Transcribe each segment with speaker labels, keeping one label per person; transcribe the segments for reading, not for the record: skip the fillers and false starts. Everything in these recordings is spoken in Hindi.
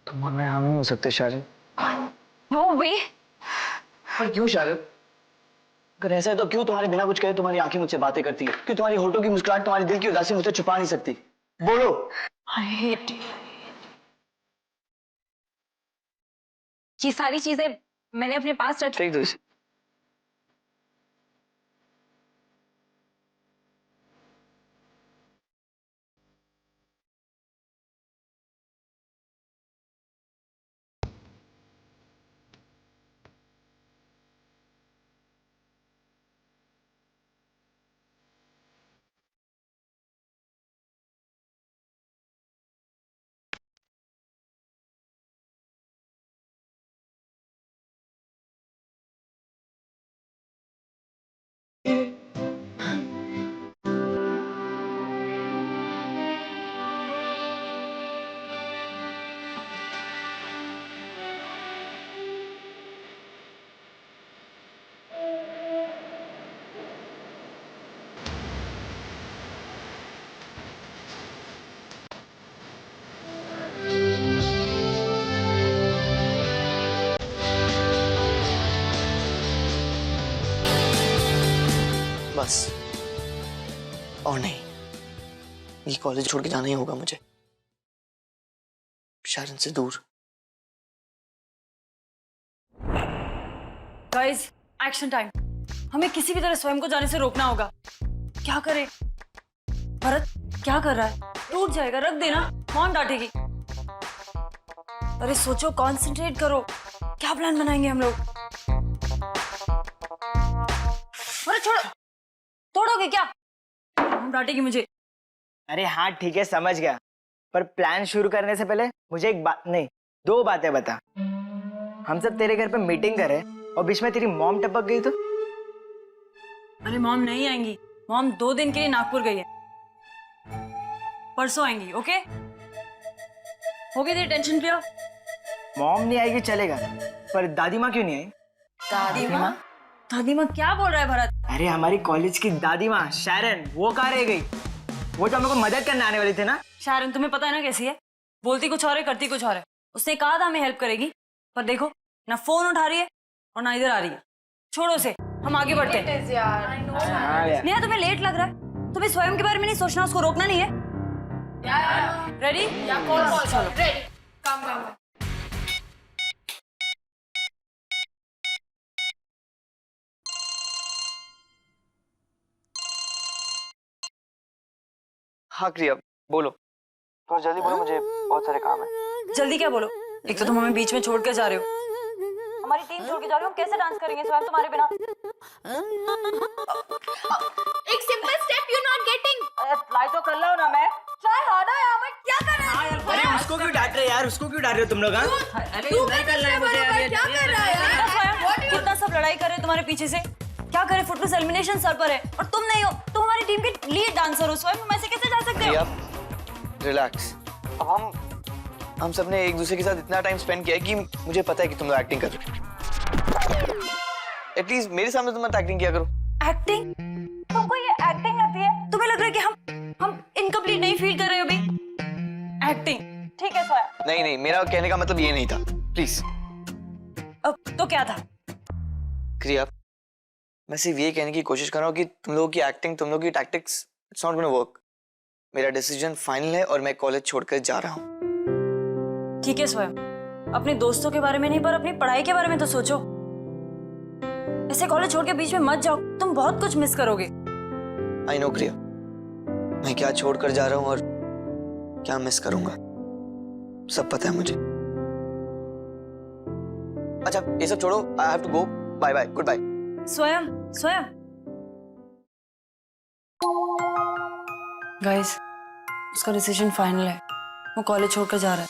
Speaker 1: तुम और मैं हम नहीं हो सकते शारिद।
Speaker 2: नो वे।
Speaker 1: पर क्यों शारिद? अगर ऐसा है तो क्यों तुम्हारे बिना कुछ कहे तुम्हारी आंखें मुझसे बातें करती है? क्यों तुम्हारी होठों की मुस्कुराहट तुम्हारे दिल की उदासी मुझसे छुपा नहीं सकती? बोलो।
Speaker 2: I hate you. ये सारी चीजें मैंने अपने पास रखी।
Speaker 1: फेंक दो इसे। बस और नहीं, ये कॉलेज छोड़ के जाना ही होगा मुझे, शारिद से दूर।
Speaker 3: Guys, action time. हमें किसी भी तरह स्वयं को जाने से रोकना होगा। क्या करें? भरत क्या कर रहा है? टूट जाएगा, रख देना, मॉम डांटेगी। अरे सोचो, कंसंट्रेट करो। क्या प्लान बनाएंगे हम लोग? अरे छोड़ो, तोड़ोगे क्या? मॉम डांटेगी मुझे।
Speaker 4: अरे हाँ ठीक है, समझ गया, पर प्लान शुरू करने से पहले मुझे एक बात नहीं, दो बातें बता। हम सब तेरे घर पे मीटिंग कर रहे हैं और बीच में तेरी मॉम टपक गई तो?
Speaker 3: अरे मॉम नहीं आएंगी। मॉम 2 दिन के लिए नागपुर गई है, परसों आएंगी। ओके, हो गई तेरी टेंशन क्लियर?
Speaker 4: मॉम नहीं आएगी चलेगा, पर दादी माँ क्यों नहीं आई?
Speaker 3: दादी माँ? दादी माँ क्या बोल रहा है भरत?
Speaker 4: अरे हमारी कॉलेज की दादी माँ शैरन, वो कहाँ रह गई? वो तो हम लोग को मदद करने आने वाली थी ना।
Speaker 3: शारन तुम्हें पता है ना कैसी है, बोलती कुछ और है करती कुछ और है। उसने कहा था हमें हेल्प करेगी, पर देखो ना फोन उठा रही है और ना इधर आ रही है। छोड़ो उसे, हम आगे बढ़ते हैं। नेहा तुम्हें लेट लग रहा है, तुम्हें स्वयं के बारे में नहीं सोचना, उसको रोकना नहीं है। रेडी? चलो।
Speaker 1: हाँ क्रिया, बोलो। थोड़ा जल्दी बोलो, मुझे बहुत सारे काम है।
Speaker 3: जल्दी क्या बोलो? एक तो तुम हमें बीच में छोड़ के जा रहे हो, हमारी टीम छोड़ के जा रहे हो, हम कैसे डांस करेंगे स्वयं तुम्हारे बिना?
Speaker 2: एक simple step you not getting.
Speaker 3: Try तो कर लो ना। मैं ट्राई हार्डर यार, मैं क्या कर रहा हूं?
Speaker 4: अरे उसको क्यों डांट रहे हो यार, उसको क्यों डांट रहे हो तुम लोग?
Speaker 2: तू नहीं कर रहा है मुझे, क्या कर रहा है?
Speaker 3: कितना सब लड़ाई कर रहे तुम्हारे पीछे से, क्या करे? फुटबॉल एलिमिनेशन सर पर है और तुम नहीं हो। तुम हमारी टीम के लीड डांसर हो स्वयं, तुम ऐसे कैसे जा सकते हो?
Speaker 1: रिलैक्स। अब हम सब ने एक दूसरे के साथ इतना टाइम स्पेंड किया है कि मुझे पता है कि तुम लोग एक्टिंग कर रहे हो। एटलीस्ट मेरे सामने तुम मत एक्टिंग किया करो।
Speaker 3: एक्टिंग? तुमको ये एक्टिंग लगती है? तुम्हें लग रहा है कि हम इनकम्प्लीट नहीं फील कर रहे हो अभी? एक्टिंग ठीक है स्वयं।
Speaker 1: नहीं, मेरा कहने का मतलब ये नहीं था, प्लीज।
Speaker 3: अब तो क्या था?
Speaker 1: क्रिया, मैं सिर्फ ये कहने की कोशिश कर रहा हूँ कि तुम लोगों की एक्टिंग, तुम लोगों की tactics, it's not gonna work. मेरा डिसीजन फाइनल है और मैं कॉलेज छोड़कर जा रहा हूँ।
Speaker 3: ठीक है स्वयं, अपने दोस्तों के बारे में नहीं पर अपनी पढ़ाई के बारे में तो सोचो। ऐसे कॉलेज छोड़ के बीच में मत जाओ, तुम बहुत कुछ मिस करोगे।
Speaker 1: आई नो क्रिया, मैं क्या छोड़कर जा रहा हूँ और क्या मिस करूंगा, सब पता है मुझे। अच्छा ये सब छोड़ो, I have to go. Bye bye, goodbye.
Speaker 3: स्वयं गाइस, उसका डिसीजन फाइनल है, वो कॉलेज छोड़कर जा रहा है।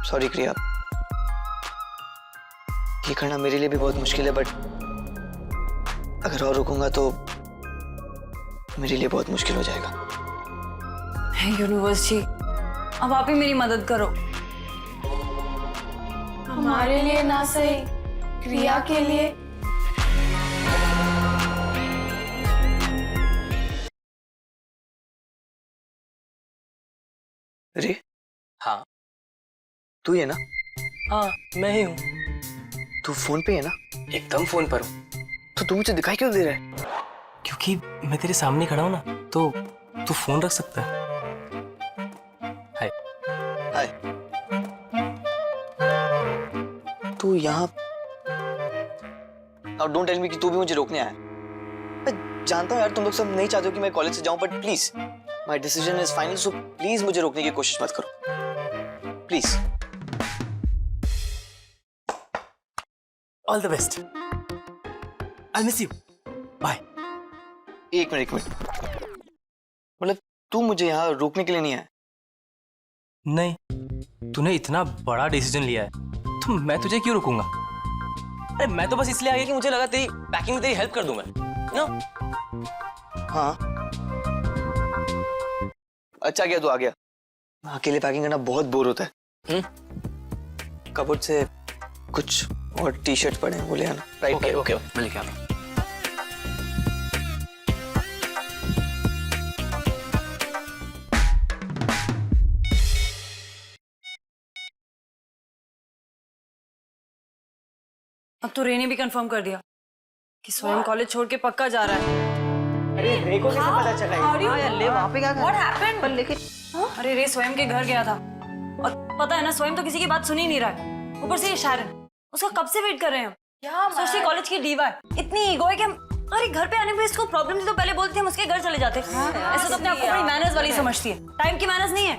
Speaker 1: सॉरी क्रिया, ये करना मेरे लिए भी बहुत मुश्किल है, बट अगर और रुकूंगा तो मेरे लिए बहुत मुश्किल हो जाएगा।
Speaker 3: यूनिवर्स जी, अब आप ही मेरी मदद करो।
Speaker 2: हमारे लिए ना सही, क्रिया के लिए।
Speaker 1: अरे
Speaker 5: हाँ
Speaker 1: तू ही है ना?
Speaker 5: हाँ मैं ही हूँ।
Speaker 1: तू फोन पे है ना?
Speaker 5: एकदम फोन पर हूँ।
Speaker 1: तो तू मुझे दिखाई क्यों दे रहा है?
Speaker 5: क्योंकि मैं तेरे सामने खड़ा हूँ ना, तो तू फोन रख सकता है। हाय।
Speaker 1: हाय। तू यहाँ और डोंट टेल मी कि तू भी मुझे रोकने आया। मैं जानता हूँ यार तुम लोग सब नहीं चाहते हो कि मैं कॉलेज से जाऊं, but please my decision is final, so please मुझे रोकने की कोशिश मत करो please.
Speaker 5: All the best. I miss you. Bye.
Speaker 1: एक मिनट मतलब तू मुझे यहाँ रोकने के लिए नहीं आया?
Speaker 5: नहीं, तूने इतना बड़ा डिसीजन लिया है तो मैं तुझे क्यों रोकूंगा? अरे मैं तो बस इसलिए आ गया कि मुझे लगा तेरी पैकिंग में तेरी हेल्प कर दूं मैं, यू नो?
Speaker 1: हाँ अच्छा गया तू आ गया। अकेले पैकिंग करना बहुत बोर होता है। कबर्ड से कुछ और टी शर्ट पड़े हैं वो ले आना। राइट?
Speaker 5: ओके ओके मैं लेके आता हूँ।
Speaker 3: अब तो रे ने भी कंफर्म कर दिया कि स्वयं कॉलेज छोड़ के पक्का जा रहा है।
Speaker 4: अरे रे को कैसे पता चला?
Speaker 3: हाँ
Speaker 4: यार ले वहाँ पे क्या कर रहा है?
Speaker 3: पर लेकिन अरे रे स्वयं के घर गया था और पता है ना स्वयं तो किसी की बात सुन ही नहीं रहा है। ऊपर से ये शारन, उसका कब से वेट कर रहे हैं हम। सोचती कॉलेज की डीवा है, इतनी ईगो है कि हम अरे घर पे आने पे इसको प्रॉब्लम थी तो पहले बोलते हम उसके घर चले जाते। ऐसे तो अपने आप को बड़ी मैनर्स वाली समझती है, टाइम की मैनर्स नहीं है।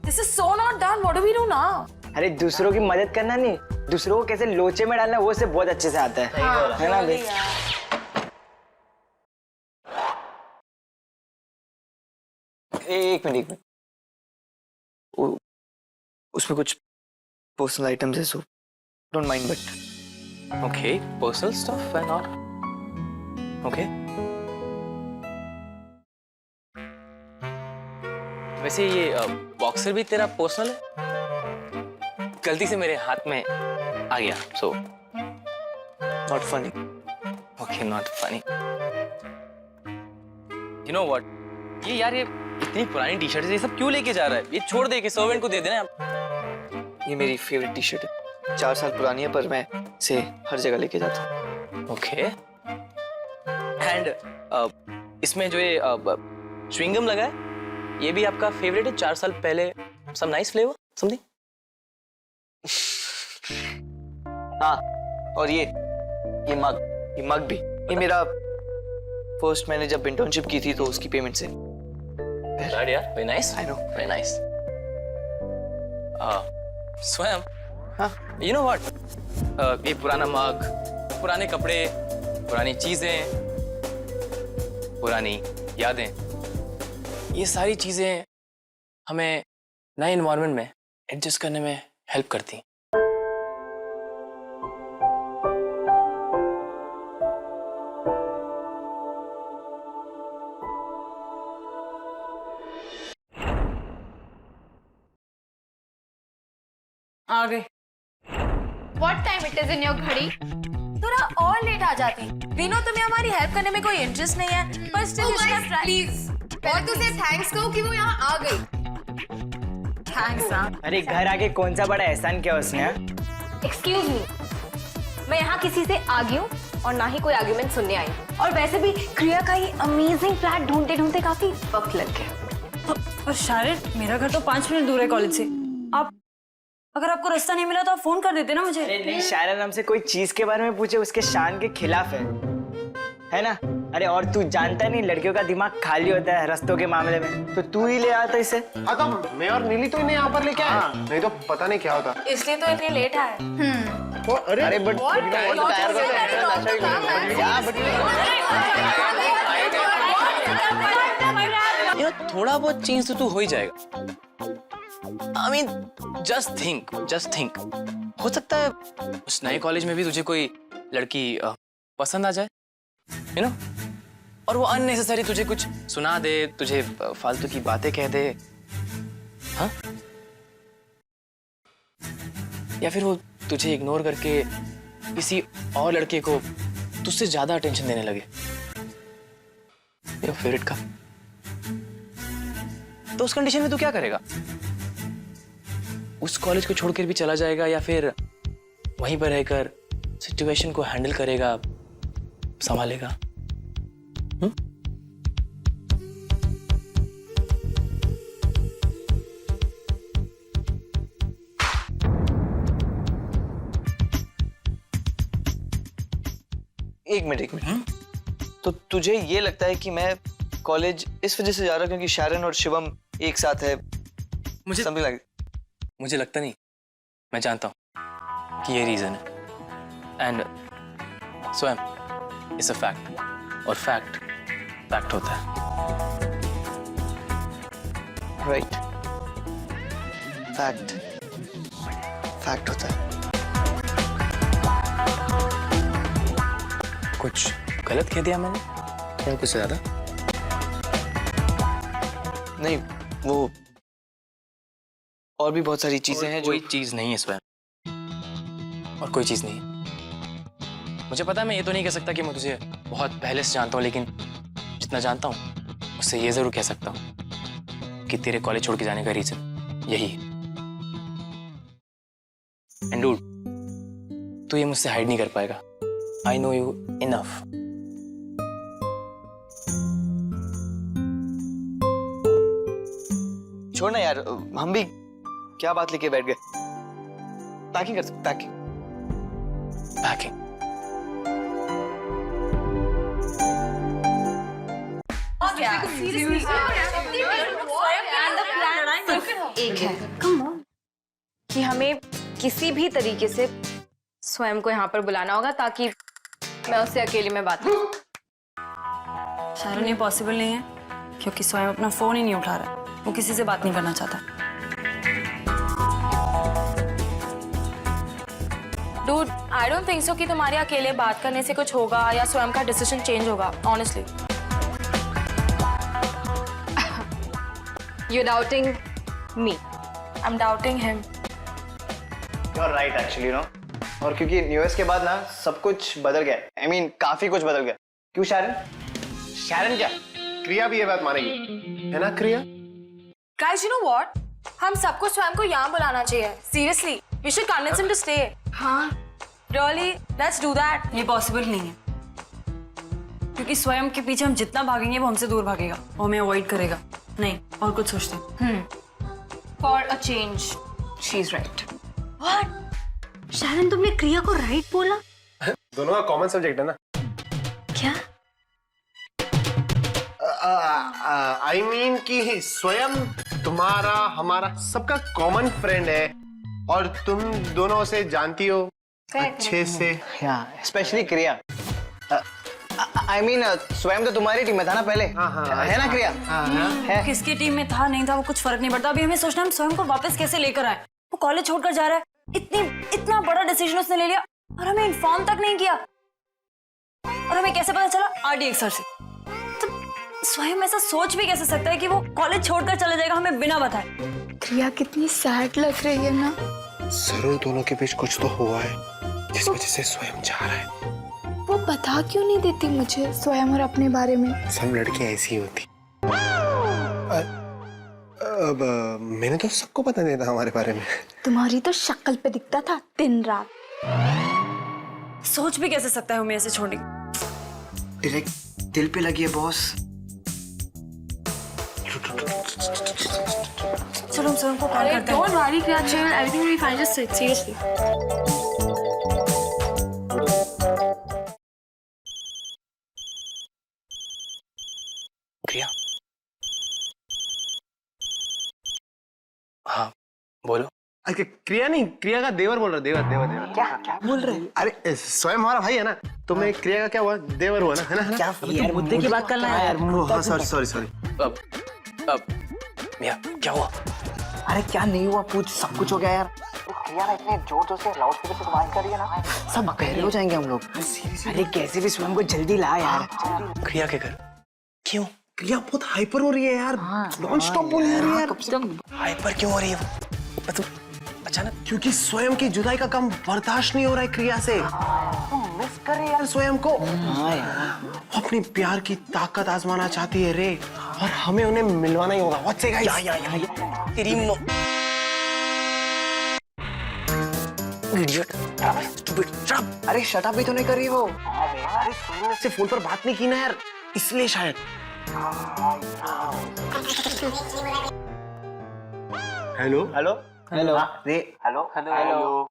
Speaker 6: This is so not done. What do we do now?
Speaker 4: अरे दूसरों की मदद करना नहीं, दूसरों को कैसे लोचे में डालना वो से बहुत अच्छे से आता है ना भाई?
Speaker 1: एक मिनट उसमें कुछ पर्सनल आइटम्स है, so don't mind but
Speaker 5: okay, personal stuff and all. Okay. वैसे ये बॉक्सर भी तेरा पर्सनल है? गलती से मेरे हाथ में आ गया, so
Speaker 1: not funny.
Speaker 5: Okay, not funny. You know what, ये यार ये इतनी पुरानी टी शर्ट ये सब क्यों लेके जा रहा है? ये छोड़ दे के सर्वेंट को दे देना।
Speaker 1: ये मेरी फेवरेट टी शर्ट है, 4 साल पुरानी है, पर मैं इसे हर जगह लेके जाता हूँ।
Speaker 5: ओके। एंड इसमें जो ये च्युइंगम लगा है ये भी आपका फेवरेट है? 4 साल पहले सम नाइस फ्लेवर समथिंग?
Speaker 1: हाँ, और ये मग भी, ये मेरा फर्स्ट मैंने जब इंटर्नशिप की थी तो उसकी पेमेंट से।
Speaker 5: Right, yeah, very nice.
Speaker 1: I know.
Speaker 5: Very nice. स्वयं,
Speaker 1: हाँ?
Speaker 5: you know what? ये पुराना मग, पुराने कपड़े, पुरानी चीजें, पुरानी यादें, ये सारी चीजें हमें नए एनवायरनमेंट में एडजस्ट करने में हेल्प करती हैं।
Speaker 3: आ गए।
Speaker 6: What time it is in your घड़ी? थोड़ा और लेट आ जाती। विनो तुम्हें हमारी हेल्प करने में कोई इंटरेस्ट नहीं है, पर still you should try. Please, और तुझे थैंक्स कहो कि वो यहाँ आ गई। थैंक्स ना।
Speaker 4: अरे घर आके कौन सा बड़ा एहसान किया उसने?
Speaker 2: एक्सक्यूज मी, मैं यहाँ किसी से आगी हूँ और ना ही कोई आर्ग्यूमेंट सुनने आई हूँ। और वैसे भी क्रिया का ये अमेजिंग फ्लैट ढूंढते ढूंढते काफी वक्त लग गया।
Speaker 3: और शायद मेरा घर तो 5 मिनट दूर है कॉलेज से। आप अगर आपको रास्ता नहीं मिला तो आप फोन कर देते ना मुझे।
Speaker 4: अरे नहीं, शायरन हमसे कोई चीज के बारे में पूछे उसके शान के खिलाफ है ना? अरे और तू जानता नहीं लड़कियों का दिमाग खाली होता है रास्तों के मामले में, तो तू ही ले आता इसे।
Speaker 7: हाँ तो मैं और नीली तो इन्हें यहाँ पर लेके आए, नहीं तो पता नहीं क्या होता।
Speaker 6: इसलिए तो इतने लेट आए।
Speaker 7: अरे बट
Speaker 5: You know, थोड़ा बहुत चेंज तो तू हो ही जाएगा। I mean, just think. हो सकता है उस नए कॉलेज में भी तुझे कोई लड़की पसंद आ जाए, you know? और वो अननेसेसरी तुझे कुछ सुना दे, तुझे फालतू की बातें कह दे, हाँ? या फिर वो तुझे इग्नोर करके किसी और लड़के को तुझसे ज्यादा अटेंशन देने लगे, योर फेवरेट का। तो उस कंडीशन में तू क्या करेगा? उस कॉलेज को छोड़कर भी चला जाएगा या फिर वहीं पर रहकर सिचुएशन को हैंडल करेगा, संभालेगा?
Speaker 1: एक मिनट। तो तुझे ये लगता है कि मैं कॉलेज इस वजह से जा रहा हूँ क्योंकि शारन और शिवम एक साथ है?
Speaker 5: मुझे
Speaker 1: समथिंग लाइक।
Speaker 5: मुझे लगता नहीं, मैं जानता हूँ कि ये रीजन है। एंड स्वयं इज अ फैक्ट, और फैक्ट होता है।
Speaker 1: राइट, फैक्ट होता है।
Speaker 5: कुछ गलत कह दिया मैंने या कुछ ज्यादा?
Speaker 1: नहीं, वो और भी बहुत सारी चीजें हैं जो।
Speaker 5: कोई चीज नहीं है स्वयं, और कोई चीज नहीं है। मुझे पता है मैं ये तो नहीं कह सकता कि मैं तुझे बहुत पहले से जानता हूँ, लेकिन जितना जानता हूँ उससे ये जरूर कह सकता हूँ कि तेरे कॉलेज छोड़ के जाने का रीजन यही है। एंड डूड, तू ये मुझसे हाइड नहीं कर पाएगा। I know you enough.
Speaker 1: छोड़ना यार, हम भी क्या बात लेके बैठ गए। पैकिंग कर सकते,
Speaker 5: पैकिंग।
Speaker 2: एक है कि हमें किसी भी तरीके से स्वयं को यहाँ पर बुलाना होगा ताकि मैं उससे अकेले में बात करूं।
Speaker 3: शारन, ये पॉसिबल नहीं है क्योंकि स्वयं अपना फोन ही नहीं उठा रहा है। वो किसी से बात नहीं करना चाहता।
Speaker 6: Dude, I don't think so कि तुम्हारे अकेले बात करने से कुछ होगा या स्वयं का डिसीजन चेंज होगा, honestly.
Speaker 2: You're doubting me.
Speaker 6: I'm doubting him.
Speaker 4: You're right actually, you know? और क्योंकि न्यूज़ के बाद ना सब कुछ बदल गया। I mean, काफी कुछ बदल गया। क्यों शारन? शारन क्या?
Speaker 7: क्रिया भी ये बात मानेगी, है ना क्रिया?
Speaker 6: Guys, you know what? हम सबको स्वयं को यहाँ बुलाना चाहिए। Seriously, we should convince him to stay. हाँ, really, let's do that.
Speaker 3: ये पॉसिबल नहीं है क्योंकि स्वयं के पीछे हम जितना भागेंगे वो हमसे दूर भागेगा, वो हमें अवॉइड करेगा। नहीं, और कुछ सोचते हैं।
Speaker 2: For a change, she's right.
Speaker 6: What?
Speaker 2: शारन, तुमने क्रिया को राइट बोला?
Speaker 7: दोनों का कॉमन सब्जेक्ट है ना?
Speaker 2: क्या?
Speaker 7: I mean कि स्वयं तुम्हारा हमारा सबका कॉमन फ्रेंड है और तुम दोनों उसे जानती हो अच्छे से।
Speaker 4: स्पेशली क्रिया। I mean, स्वयं तो तुम्हारी टीम में था ना पहले। है ना क्रिया? है।
Speaker 3: किसकी टीम में था नहीं था वो कुछ फर्क नहीं पड़ता। अभी हमें सोचना है हम स्वयं को वापस कैसे लेकर आए। वो कॉलेज छोड़कर जा रहा है, इतना बड़ा डिसीजन उसने ले लिया और हमें इन्फॉर्म तक नहीं किया। और हमें कैसे पता चला? RDX सर से। तो स्वयं ऐसा सोच भी कैसे सकता है कि वो कॉलेज छोड़कर चला जाएगा हमें बिना बताए?
Speaker 8: क्रिया कितनी सैड लग रही है ना।
Speaker 7: जरूर दोनों के बीच कुछ तो हुआ है जिस वजह से स्वयं जा रहा है।
Speaker 8: वो बता क्यों नहीं देती मुझे स्वयं और अपने बारे में?
Speaker 7: सब लड़कियां ऐसी होती। अब मैंने तो सबको पता नहीं था हमारे बारे में।
Speaker 8: तुम्हारी तो शक्ल पे दिखता था दिन रात।
Speaker 3: सोच भी कैसे सकता है हमें ऐसे छोड़ने?
Speaker 4: डायरेक्ट दिल पे लगी है बॉस।
Speaker 3: चलो हम स्वयं को कॉल करते हैं।
Speaker 6: Don't worry, Kriya, chill. Everything will be fine. Just sit, seriously.
Speaker 5: क्रिया? हाँ, बोलो।
Speaker 7: अरे क्रिया नहीं, क्रिया का देवर बोल रहा। देवर। क्या बोल रहे? अरे स्वयं हमारा भाई है ना, तो मैं क्रिया का क्या हुआ? देवर हुआ ना, है ना?
Speaker 4: क्या यार, मुद्दे की बात करना है यार।
Speaker 7: सॉरी।
Speaker 5: अब भैया क्या हुआ?
Speaker 4: अरे क्या नहीं हुआ, पूछ। सब कुछ हो गया यार। क्रिया ना इतने जोर से लाउड स्पीकर से बात कर रही है ना, सब बहरे हो जाएंगे हम लोग। अरे कैसे भी स्वयं को जल्दी ला यार।
Speaker 5: क्रिया के घर? क्यों?
Speaker 7: क्रिया बहुत हाइपर हो रही है यार, नॉन स्टॉप बोल रही है यार।
Speaker 5: हाइपर क्यों हो रही है वो? अचानक?
Speaker 7: क्योंकि स्वयं की जुदाई का कम बर्दाश्त नहीं हो रहा है क्रिया से। मिस कर रही है यार स्वयं को। अपनी प्यार की ताकत आजमाना चाहती है रे, और हमें उन्हें मिलवाना ही होगा। What's it guys?
Speaker 5: तेरी
Speaker 1: इडियट।
Speaker 4: अरे शट अप भी तो नहीं कर रही वो।
Speaker 7: अरे स्वयं ने से फोन पर बात नहीं की ना यार, इसलिए शायद। हेलो
Speaker 4: हेलो हेलो रे hello hello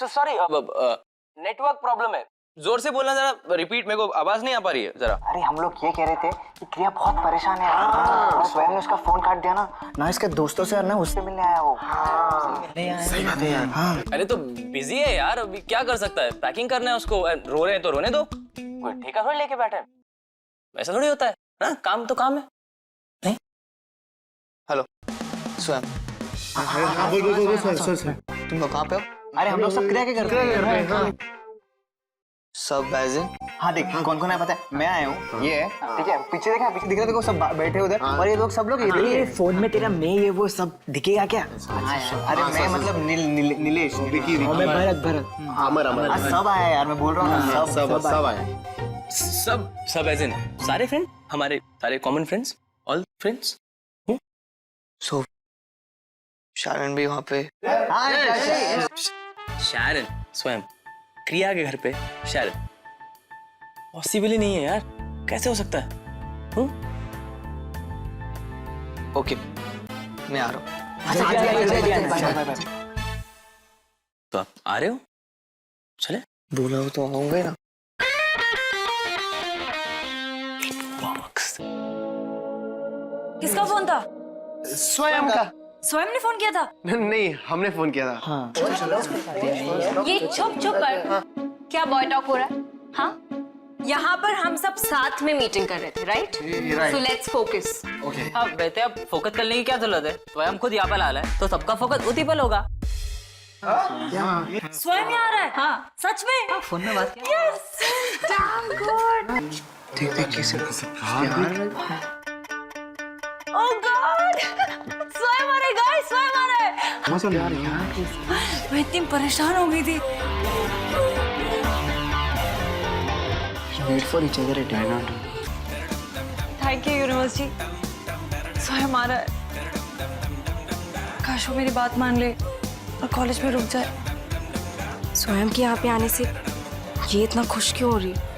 Speaker 5: sorry, network problem है, जोर से बोलना जरा, रिपीट, मेरे को आवाज नहीं आ पा रही है जरा।
Speaker 4: अरे हम लोग ये कह रहे थे कि क्रिया बहुत परेशान है और स्वयं ने उसका फोन काट दिया ना इसके दोस्तों से और ना उससे मिलने आया वो।
Speaker 7: सही बात है यार। हाँ
Speaker 5: अरे तो बिजी है यार, अभी क्या कर सकता है, पैकिंग करना है उसको, रो रहे हैं तो रोने दो, कोई ठेका थोड़ी लेके बैठे हैं, वैसा थोड़ी होता है ना, काम तो काम है। नहीं
Speaker 1: हेलो स्वयं,
Speaker 7: हाँ बोल सर।
Speaker 1: तुम लोग कहाँ पे हो?
Speaker 4: अरे हम लोग सब क्रिया के घर पे हैं।
Speaker 1: सब एज इन?
Speaker 4: हाँ देख कौन कौन है पता है, मैं आया हूँ, ये है ठीक है, पीछे देखा, पीछे दिख रहा देखो, सब बैठे उधर और ये लोग सब लोग ये फोन में तेरा मैं ये वो सब दिखेगा क्या? अरे मैं मतलब नीलेश, मैं भरत सब आया यार, मैं बोल रहा हूँ
Speaker 7: सब आए।
Speaker 5: सब एज इन सारे फ्रेंड, हमारे सारे कॉमन फ्रेंड्स, ऑल फ्रेंड्स।
Speaker 1: सो शारन भी वहाँ पे?
Speaker 5: शारन स्वयं क्रिया के घर पे, शारन पॉसिबल ही नहीं है यार, कैसे हो सकता है?
Speaker 1: ओके मैं आ रहा हूँ।
Speaker 5: तो आप आ रहे हो, चले?
Speaker 1: बोला हो तो आऊंगा ना।
Speaker 3: किसका फोन था?
Speaker 7: स्वयं का।
Speaker 3: स्वयं ने फोन किया था?
Speaker 7: नहीं, हमने फोन किया था। हाँ।
Speaker 2: ये चुप कर। क्या बॉय टॉक हो रहा है? हाँ, यहाँ पर हम सब साथ में मीटिंग कर रहे थे, राइट? So let's focus.
Speaker 5: अब बेटे, अब फोकस करने की क्या जरूरत है, स्वयं खुद यहाँ पर लाल है तो सबका फोकस उसी पर होगा।
Speaker 3: स्वयं यहाँ आ रहा है? हाँ सच में?
Speaker 4: फोन में बात
Speaker 1: देख कैसे
Speaker 3: ओह गॉड, स्वयं आ रहा है गाइस, स्वयं आ रहा है। मैं इतनी परेशान हो गई थी।
Speaker 4: Wait for each other at night.
Speaker 3: Thank you universe ji, स्वयं आ रहा है। काश वो मेरी बात मान ले और कॉलेज में रुक जाए।
Speaker 2: स्वयं के यहाँ पे आने से ये इतना खुश क्यों हो रही है?